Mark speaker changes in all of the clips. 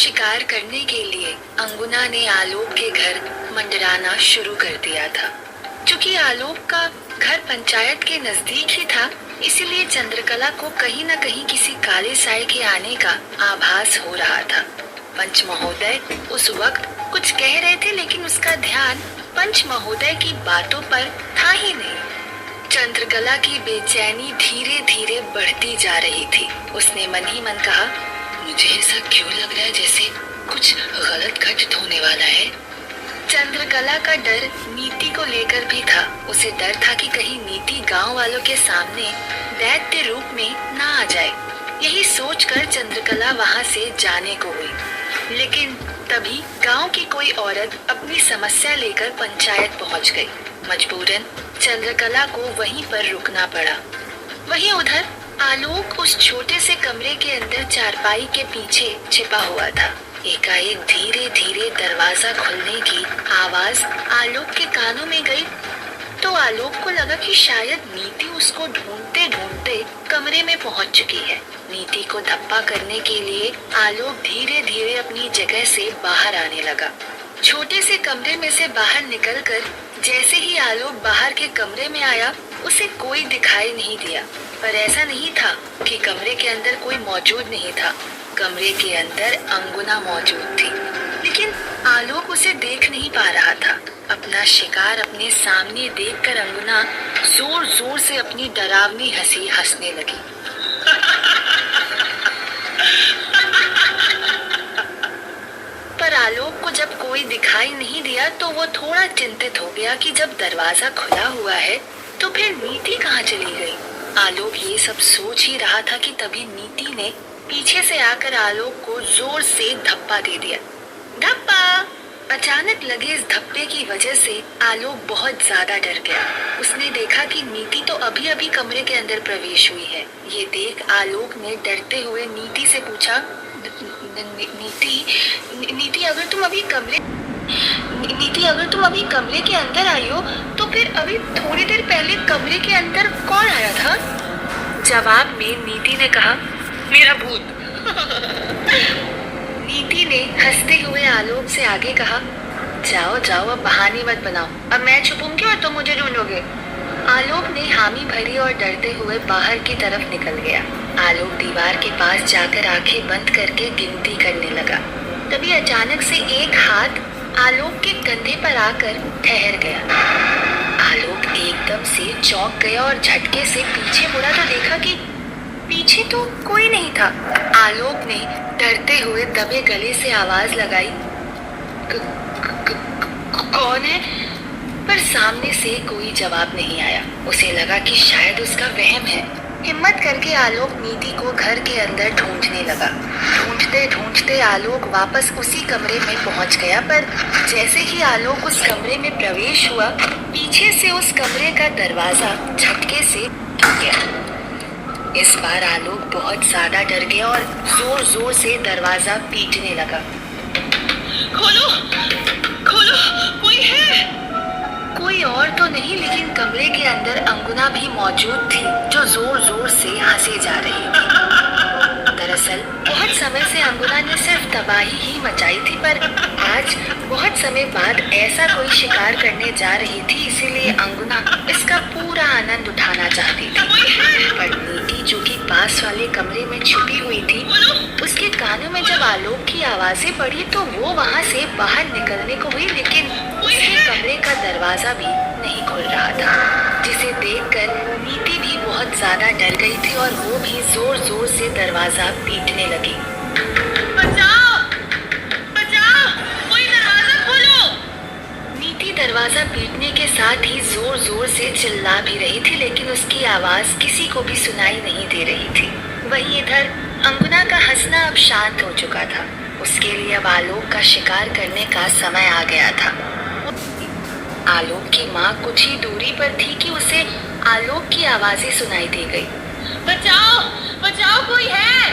Speaker 1: शिकार करने के लिए अंगुना ने आलोक के घर मंडराना शुरू कर दिया था। क्योंकि आलोक का घर पंचायत के नजदीक ही था, इसलिए चंद्रकला को कहीं न कहीं किसी काले साए के आने का आभास हो रहा था। पंच महोदय उस वक्त कुछ कह रहे थे, लेकिन उसका ध्यान पंच महोदय की बातों पर था ही नहीं। चंद्रकला की बेचैनी धीरे धीरे बढ़ती जा रही थी। उसने मन ही मन कहा, मुझे ऐसा क्यों लग रहा है जैसे कुछ गलत घटित होने वाला है। चंद्रकला का डर नीति को लेकर भी था। उसे डर था कि कहीं नीति गांव वालों के सामने दैत्य रूप में ना आ जाए। यही सोचकर चंद्रकला वहां से जाने को हुई, लेकिन तभी गांव की कोई औरत अपनी समस्या लेकर पंचायत पहुंच गई। मजबूरन चंद्रकला को वहीं पर रुकना पड़ा। वहीं उधर आलोक उस छोटे से कमरे के अंदर चारपाई के पीछे छिपा हुआ था। एकाएक धीरे धीरे दरवाजा खुलने की आवाज आलोक के कानों में गई तो आलोक को लगा कि शायद नीति उसको ढूंढते ढूंढते कमरे में पहुंच चुकी है। नीति को धप्पा करने के लिए आलोक धीरे धीरे अपनी जगह से बाहर आने लगा। छोटे से कमरे में से बाहर निकलकर जैसे ही आलोक बाहर के कमरे में आया, उसे कोई दिखाई नहीं दिया। पर ऐसा नहीं था कि कमरे के अंदर कोई मौजूद नहीं था। कमरे के अंदर अंगुना मौजूद थी, लेकिन आलोक उसे देख नहीं पा रहा था। अपना शिकार अपने सामने देखकर अंगुना जोर जोर से अपनी डरावनी हंसी हंसने लगी। पर आलोक को जब कोई दिखाई नहीं दिया तो वो थोड़ा चिंतित हो गया कि जब दरवाजा खुला हुआ है तो फिर नीति कहाँ चली गई। आलोक ये सब सोच ही रहा था कि तभी नीति ने पीछे से आकर आलोक को जोर से धप्पा दे दिया। धप्पा! अचानक लगे इस धप्पे की वजह से आलोक बहुत ज्यादा डर गया। उसने देखा कि नीति तो अभी अभी कमरे के अंदर प्रवेश हुई है। ये देख आलोक ने डरते हुए नीति से पूछा, नीति अगर तुम अभी कमरे के अंदर आई हो तो फिर अभी थोड़ी देर पहले कमरे के अंदर कौन आया था? जवाब में नीति ने कहा, मेरा भूत। नीति ने हंसते हुए आलोक से आगे कहा, जाओ जाओ, अब बहाने मत बनाओ। अब मैं छुपूंगी और तुम मुझे ढूंढोगे। आलोक ने हामी भरी और डरते हुए बाहर की तरफ निकल गया। आलोक दीवार के पास जाकर आंखें बंद करके गिनती करने लगा। तभी अचानक से एक हाथ आलोक के कंधे पर आकर ठहर गया। आलोक एकदम से चौंक गया और झटके से पीछे मुड़ा तो देखा कि पीछे तो कोई नहीं था। आलोक ने डरते हुए दबे गले से आवाज लगाई, कौन है? पर सामने से कोई जवाब नहीं आया। उसे लगा कि शायद उसका वहम है। हिम्मत करके आलोक नीति को घर के अंदर ढूंढने लगा। ढूंढते ढूंढते आलोक वापस उसी कमरे में पहुंच गया, पर जैसे ही आलोक उस कमरे में प्रवेश हुआ, पीछे से उस कमरे का दरवाजा झटके से खुल गया। इस बार आलोक बहुत ज्यादा डर गया और जोर जोर से दरवाजा पीटने लगा। खोलो, खोलो, कोई है? कोई और तो नहीं, लेकिन कमरे के अंदर अंगुना भी मौजूद थी, जो जोर जोर से हंसे जा रही थी। दरअसल बहुत समय से अंगुना ने सिर्फ तबाही ही मचाई थी, पर आज बहुत समय बाद ऐसा कोई शिकार करने जा रही थी, इसीलिए अंगुना इसका पूरा आनंद उठाना चाहती थी। पर नीति, जो कि पास वाले कमरे में छुपी हुई थी, उसके कानों में जब आलोक की आवाजें पड़ी तो वो वहाँ से बाहर निकलने को हुई, लेकिन उसके कमरे का दरवाजा भी नहीं खुल रहा था, जिसे देखकर नीति भी बहुत ज्यादा डर गई थी और वो भी जोर जोर से दरवाजा पीटने लगी। बचाओ! बचाओ! कोई दरवाजा खोलो! नीति दरवाजा पीटने के साथ ही जोर जोर से चिल्ला भी रही थी, लेकिन उसकी आवाज किसी को भी सुनाई नहीं दे रही थी। वहीं इधर अंगुना का हंसना अब शांत हो चुका था। उसके लिए अब आलोक का शिकार करने का समय आ गया था। आलोक की माँ कुछ ही दूरी पर थी कि उसे आलोक की आवाजें सुनाई दे गई। बचाओ! बचाओ, कोई है!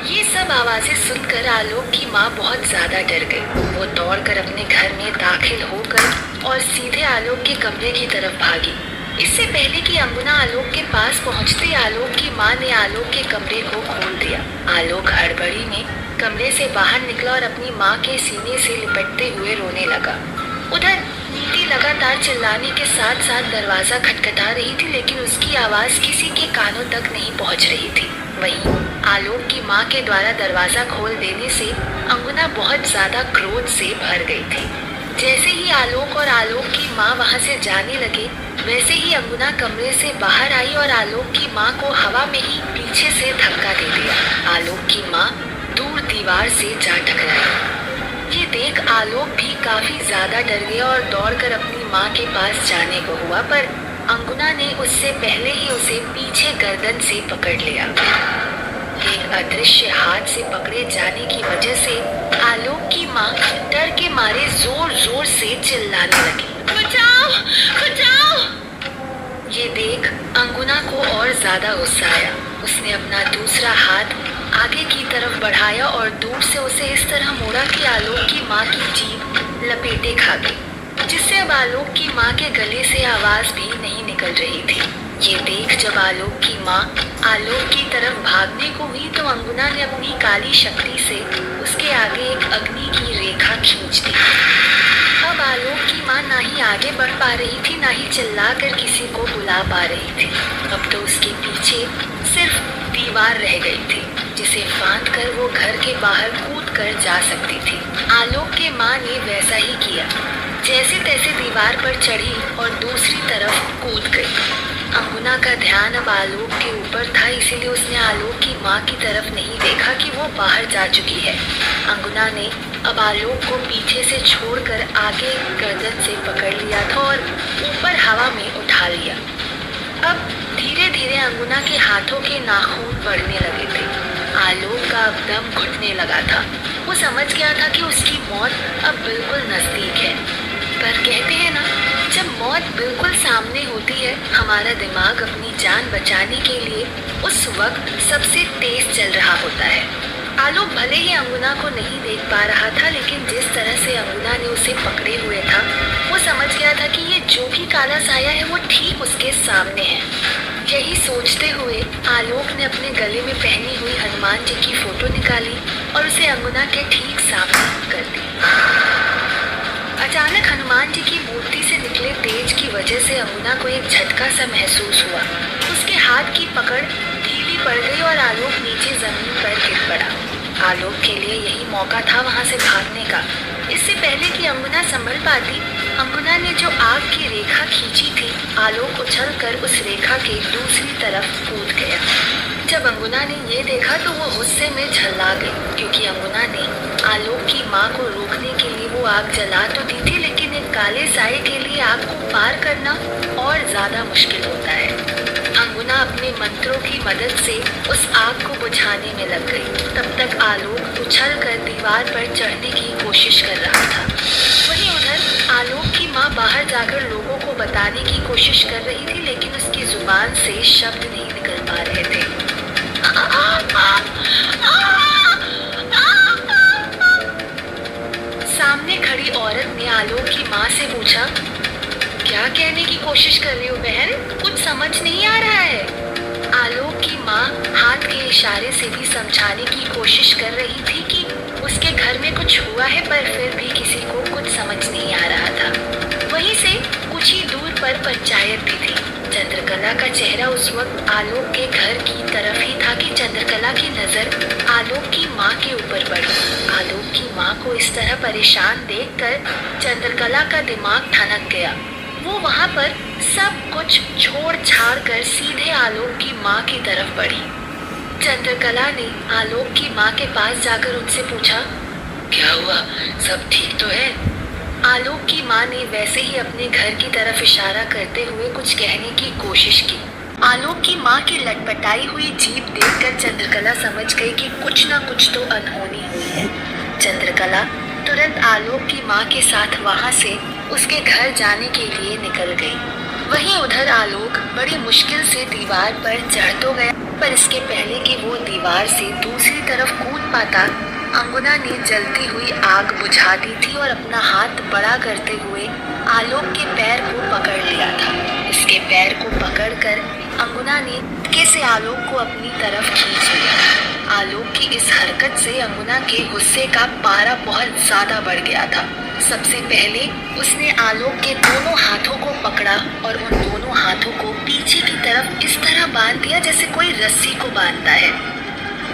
Speaker 1: ये सब आवाजें सुनकर आलोक की माँ बहुत ज्यादा डर गई। वो दौड़कर अपने घर में दाखिल होकर और सीधे आलोक के कमरे की तरफ भागी। इससे पहले कि अंगुना आलोक के पास पहुंचते, आलोक की माँ ने आलोक के कमरे को खोल दिया। आलोक हड़बड़ी में कमरे से बाहर निकला और अपनी माँ के सीने से लिपटते हुए रोने लगा। उधर नीति लगातार चिल्लाने के साथ साथ दरवाजा खटखटा रही थी, लेकिन उसकी आवाज किसी के कानों तक नहीं पहुंच रही थी। वहीं आलोक की माँ के द्वारा दरवाजा खोल देने से अंगुना बहुत ज्यादा क्रोध से भर गई थी। जैसे ही आलोक और आलोक की माँ वहाँ से जाने लगे, वैसे ही अंगुना कमरे से बाहर आई और आलोक की माँ को हवा में ही पीछे से धक्का दे दिया। आलोक की माँ दूर दीवार से जा टकराई। ये देख आलोक भी काफी ज्यादा डर गया और दौड़कर अपनी माँ के पास जाने को हुआ, पर अंगुना ने उससे पहले ही उसे पीछे गर्दन से पकड़ लिया। एक अदृश्य हाथ से पकड़े जाने की वजह से आलोक की माँ डर के मारे जोर जोर से चिल्लाने लगी, बचाओ बचाओ। ये देख अंगुना को और ज्यादा गुस्सा आया। उसने अपना दूसरा हाथ आगे की तरफ बढ़ाया और दूर से उसे इस तरह मोड़ा कि आलोक की माँ की जीभ लपेटे खा गई, जिससे अब आलोक की माँ के गले से आवाज भी नहीं निकल रही थी। ये देख जब आलोक की माँ आलोक की तरफ भागने को हुई तो अंगुना ने अपनी काली शक्ति से उसके आगे एक अग्नि की रेखा खींच दी। अब आलोक की माँ ना ही आगे बढ़ पा रही थी, ना ही चिल्लाकर किसी को बुला पा रही थी। अब तो उसके पीछे सिर्फ दीवार रह गई थी, जिसे फांद कर वो घर के बाहर कूद कर जा सकती थी। आलोक के माँ ने वैसा ही किया, जैसे तैसे दीवार पर चढ़ी और दूसरी तरफ कूद गई। अंगुना का ध्यान अब आलोक के ऊपर था, इसीलिए उसने आलोक की माँ की तरफ नहीं देखा कि वो बाहर जा चुकी है। अंगुना ने अब आलोक को पीछे से छोड़कर आगे गर्दन से पकड़ लिया था और ऊपर हवा में उठा लिया। अब धीरे धीरे अंगुना के हाथों के नाखून बढ़ने लगे थे। आलोक का अब दम घुटने लगा था। वो समझ गया था कि उसकी मौत अब बिल्कुल नजदीक है। पर कहते हैं ना, जब मौत बिल्कुल सामने होती है, हमारा दिमाग अपनी जान बचाने के लिए उस वक्त सबसे तेज चल रहा होता है। आलोक भले ही अंगुना को नहीं देख पा रहा था, लेकिन जिस तरह से अंगुना ने उसे पकड़े हुए था, वो समझ गया था कि ये जो भी काला साया है वो ठीक उसके सामने है। यही सोचते हुए आलोक ने अपने गले में पहनी हुई हनुमान जी की फोटो निकाली और उसे अंगुना के ठीक सामने कर दी। अचानक हनुमान जी की मूर्ति से निकले तेज की वजह से अंगुना को एक झटका सा महसूस हुआ। उसके हाथ की पकड़ ढीली पड़ गई और आलोक नीचे जमीन पर गिर पड़ा। आलोक के लिए यही मौका था वहां से भागने का। इससे पहले कि अंगुना संभल पाती, अंगुना ने जो आग की रेखा खींची थी, आलोक उछलकर उस रेखा के दूसरी तरफ कूद गया। जब अंगुना ने ये देखा तो वो गुस्से में झल्ला गई, क्योंकि अंगुना ने आलोक की माँ को रोकने के लिए वो आग जला तो दी थी, लेकिन एक काले साए के लिए आग को पार करना और ज्यादा मुश्किल होता है। अंगुना अपने मंत्रों की मदद से उस आग को बुझाने में लग गई। तब तक आलोक उछलकर दीवार पर चढ़ने की कोशिश कर रहा था। वहीं उधर आलोक की माँ बाहर जाकर लोगों को बताने की कोशिश कर रही थी, लेकिन उसकी जुबान से शब्द नहीं निकल पा रहे थे। सामने खड़ी औरत ने आलोक की माँ से पूछा, क्या कहने की कोशिश कर रही हो बहन? कुछ समझ नहीं आ रहा है। आलोक की माँ हाथ के इशारे से भी समझाने की कोशिश कर रही थी कि उसके घर में कुछ हुआ है, पर फिर भी किसी को कुछ समझ नहीं आ रहा था। वहीं से कुछ ही दूर पर पंचायत भी थी। चंद्रकला का चेहरा उस वक्त आलोक के घर की तरफ ही था कि चंद्रकला की नजर आलोक की माँ के ऊपर पड़ी। आलोक की माँ को इस तरह परेशान देखकर चंद्रकला का दिमाग ठनक गया। वो वहाँ पर सब कुछ छोड़ छाड़ कर सीधे आलोक की माँ की तरफ बढ़ी। चंद्रकला ने आलोक की माँ के पास जाकर उनसे पूछा, क्या हुआ? सब ठीक तो है? आलोक की माँ ने वैसे ही अपने घर की तरफ इशारा करते हुए कुछ कहने की कोशिश की। आलोक की माँ की लटपटाई हुई जीभ देखकर चंद्रकला समझ गई कि कुछ ना कुछ तो अनहोनी हुई है। चंद्रकला तुरंत आलोक की माँ के साथ वहाँ से उसके घर जाने के लिए निकल गई। वहीं उधर आलोक बड़ी मुश्किल से दीवार पर चढ़ तो गया, पर इसके पहले कि वो दीवार से दूसरी तरफ कूद पाता, अंगुना ने जलती हुई आग बुझा दी थी और अपना हाथ बड़ा करते हुए आलोक के पैर को पकड़ लिया था। इसके पैर को पकड़कर अंगुना ने धक्के से आलोक को अपनी तरफ खींच लिया। आलोक की इस हरकत से अंगुना के गुस्से का पारा बहुत ज्यादा बढ़ गया था। सबसे पहले उसने आलोक के दोनों हाथों को पकड़ा और उन दोनों हाथों को पीछे की तरफ इस तरह बांध दिया जैसे कोई रस्सी को बांधता है,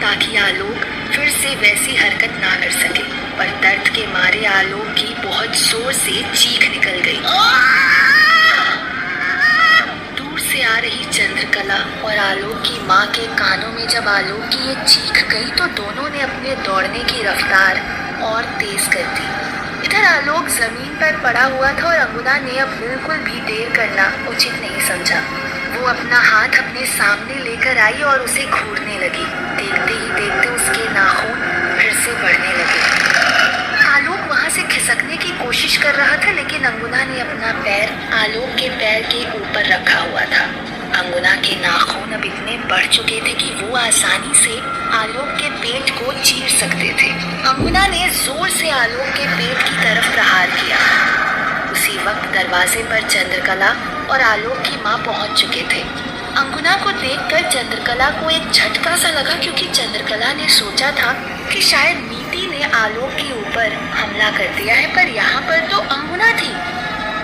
Speaker 1: ताकि आलोक फिर से वैसी हरकत ना कर सके। पर दर्द के मारे आलोक की बहुत जोर से चीख निकल गई। दूर से आ रही चंद्रकला और आलोक की माँ के कानों में जब आलोक की ये चीख गई तो दोनों ने अपने दौड़ने की रफ्तार और तेज कर दी। इधर आलोक जमीन पर पड़ा हुआ था और अंगुना ने अब बिल्कुल भी देर करना उचित नहीं समझा। वो अपना हाथ अपने सामने लेकर आई और उसे घूरने लगी। देखते ही देखते उसके नाखून फिर से बढ़ने लगे। आलोक वहां से खिसकने की कोशिश कर रहा था, लेकिन अंगुना ने अपना पैर आलोक के पैर के ऊपर रखा हुआ था। अंगुना के नाखून अब इतने बढ़ चुके थे कि वो आसानी से आलोक के पेट को चीर सकते थे। अंगुना ने जोर से आलोक के पेट की तरफ प्रहार किया। उसी वक्त दरवाजे पर चंद्रकला और आलोक की माँ पहुंच चुके थे। अंगुना को देखकर चंद्रकला को एक झटका सा लगा, क्योंकि चंद्रकला ने सोचा था कि शायद नीति ने आलोक के ऊपर हमला कर दिया है, पर यहाँ पर तो अंगुना थी।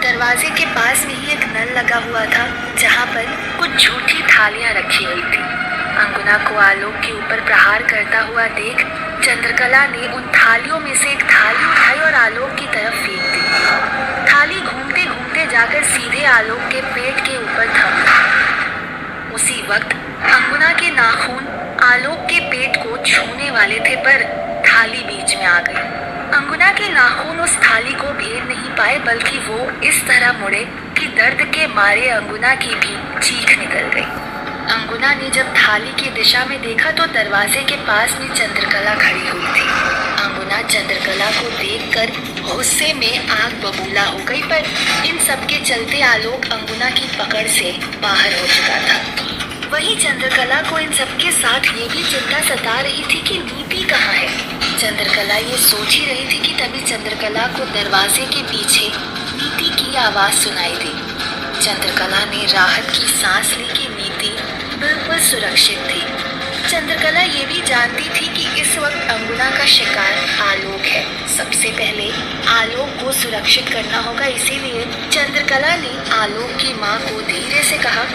Speaker 1: दरवाजे के पास में ही एक नल लगा हुआ था जहाँ पर कुछ झूठी थालियां रखी हुई थी। अंगुना को आलोक के ऊपर प्रहार करता हुआ देख चंद्रकला ने उन थालियों में से एक थाली उठाई और आलोक की तरफ फेंक दी। थाली घूमते घूमते जाकर सीधे आलोक के पेट के ऊपर थम। उसी वक्त अंगुना के नाखून आलोक के पेट को छूने वाले थे, पर थाली बीच में आ गई। अंगुना के नाखून उस थाली को घेर नहीं पाए, बल्कि वो इस तरह मुड़े कि दर्द के मारे अंगुना की भी चीख निकल गई। अंगुना ने जब थाली की दिशा में देखा तो दरवाजे के पास में चंद्रकला खड़ी हुई थी। अंगुना चंद्रकला को देखकर गुस्से में आग बबूला हो गई, पर इन सब के चलते आलोक अंगुना की पकड़ से बाहर हो चुका था। वहीं चंद्रकला को इन सबके साथ ये भी चिंता सता रही थी कि नीति कहाँ है। चंद्रकला ये सोच ही रही थी कि तभी चंद्रकला को दरवाजे के पीछे नीति की आवाज सुनाई दी। चंद्रकला ने राहत की सांस ली कि नीति बिल्कुल सुरक्षित थी। चंद्रकला ये भी जानती थी कि इस वक्त अंगुना का शिकार आलोक है। सबसे पहले आलोक को सुरक्षित करना होगा, इसीलिए चंद्रकला ने आलोक की माँ को धीरे से कहा,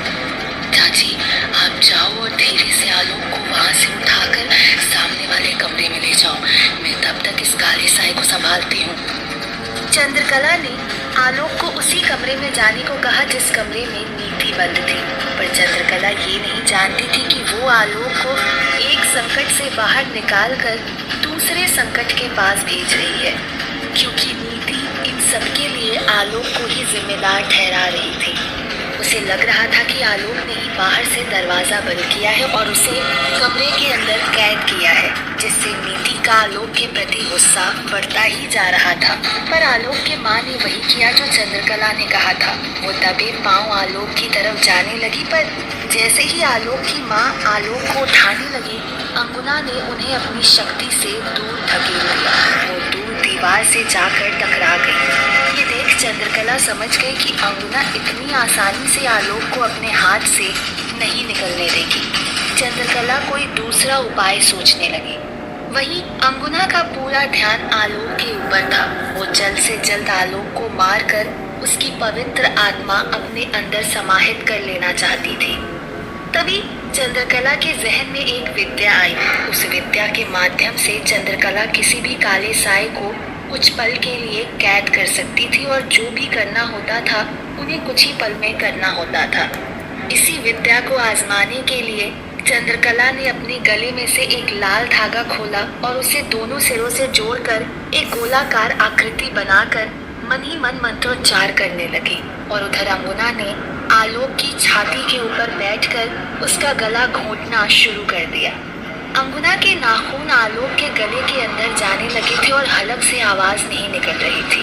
Speaker 1: चाची आप जाओ और धीरे से आलोक को वहाँ से उठाकर सामने वाले कमरे में ले जाओ। मैं तब तक इस काले साए को संभालती हूँ। चंद्रकला ने आलोक को उसी कमरे में जाने को कहा जिस कमरे में नीति बंद थी, पर चंद्रकला ये नहीं जानती थी कि वो आलोक को एक संकट से बाहर निकालकर दूसरे संकट के पास भेज रही है, क्योंकि नीति इन सबके लिए आलोक को ही जिम्मेदार ठहरा रही थी। उसे लग रहा था कि आलोक ने ही बाहर से दरवाजा बंद किया है और उसे कमरे के अंदर कैद किया है, जिससे नीति का आलोक के प्रति गुस्सा बढ़ता ही जा रहा था। पर आलोक के माँ ने वही किया जो चंद्रकला ने कहा था। वो दबे पांव आलोक की तरफ जाने लगी, पर जैसे ही आलोक की माँ आलोक को उठाने लगी, अंगुना ने उन्हें अपनी शक्ति से दूर धकेल दिया। वो दूर दीवार से जाकर टकरा गई। ये देख चंद्रकला समझ गई कि अंगुना इतनी आसानी से आलोक को अपने हाथ से नहीं निकलने देगी। चंद्रकला कोई दूसरा उपाय सोचने लगी। वहीं अंगुना का पूरा ध्यान आलोक के ऊपर था। वो जल्द से जल्द आलोक को मारकर उसकी पवित्र आत्मा अपने अंदर समाहित कर लेना चाहती थी। तभी चंद्रकला के जहन में एक विद्या आई। उस विद्या के माध्यम से चंद्रकला किसी भी काले साए को कुछ पल के लिए कैद कर सकती थी और जो भी करना होता था उन्हें कुछ ही पल में करना होता था। इसी विद्या को आजमाने के लिए चंद्रकला ने अपने गले में से एक लाल धागा खोला और उसे दोनों सिरों से जोड़कर एक गोलाकार आकृति बनाकर मन ही मन मंत्रोच्चार करने लगी। और उधर अंगुना ने आलोक की छाती के ऊपर बैठकर उसका गला घोंटना शुरू कर दिया। अंगुना के नाखून आलोक के गले के अंदर जाने लगे थे और हलक से आवाज नहीं निकल रही थी।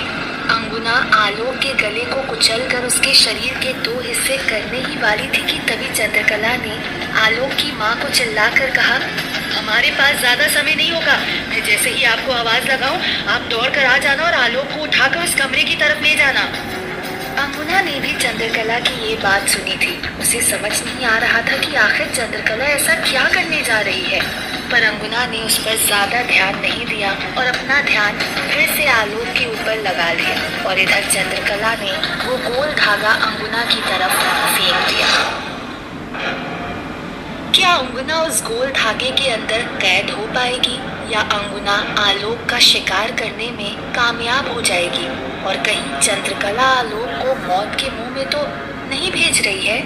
Speaker 1: अंगुना आलोक के गले को कुचलकर उसके शरीर के दो हिस्से करने ही वाली थी कि तभी चंद्रकला ने आलोक की माँ को चिल्लाकर कहा, हमारे पास ज्यादा समय नहीं होगा। मैं जैसे ही आपको आवाज लगाऊं, आप दौड़ कर आ जाना और आलोक को उठाकर उस कमरे की तरफ ले जाना। अंगुना ने भी चंद्रकला की ये बात सुनी थी। उसे समझ नहीं आ रहा था कि आखिर चंद्रकला ऐसा क्या करने जा रही है, पर अंगुना ने उस पर ज्यादा ध्यान नहीं दिया और अपना ध्यान फिर से आलोक के ऊपर लगा लिया। और इधर चंद्रकला ने वो गोल धागा अंगुना की तरफ फेंक दिया। क्या अंगुना उस गोल धागे के अंदर कैद हो पाएगी या अंगुना आलोक का शिकार करने में कामयाब हो जाएगी? और कहीं चंद्रकला आलोक को मौत के मुंह में तो नहीं भेज रही है?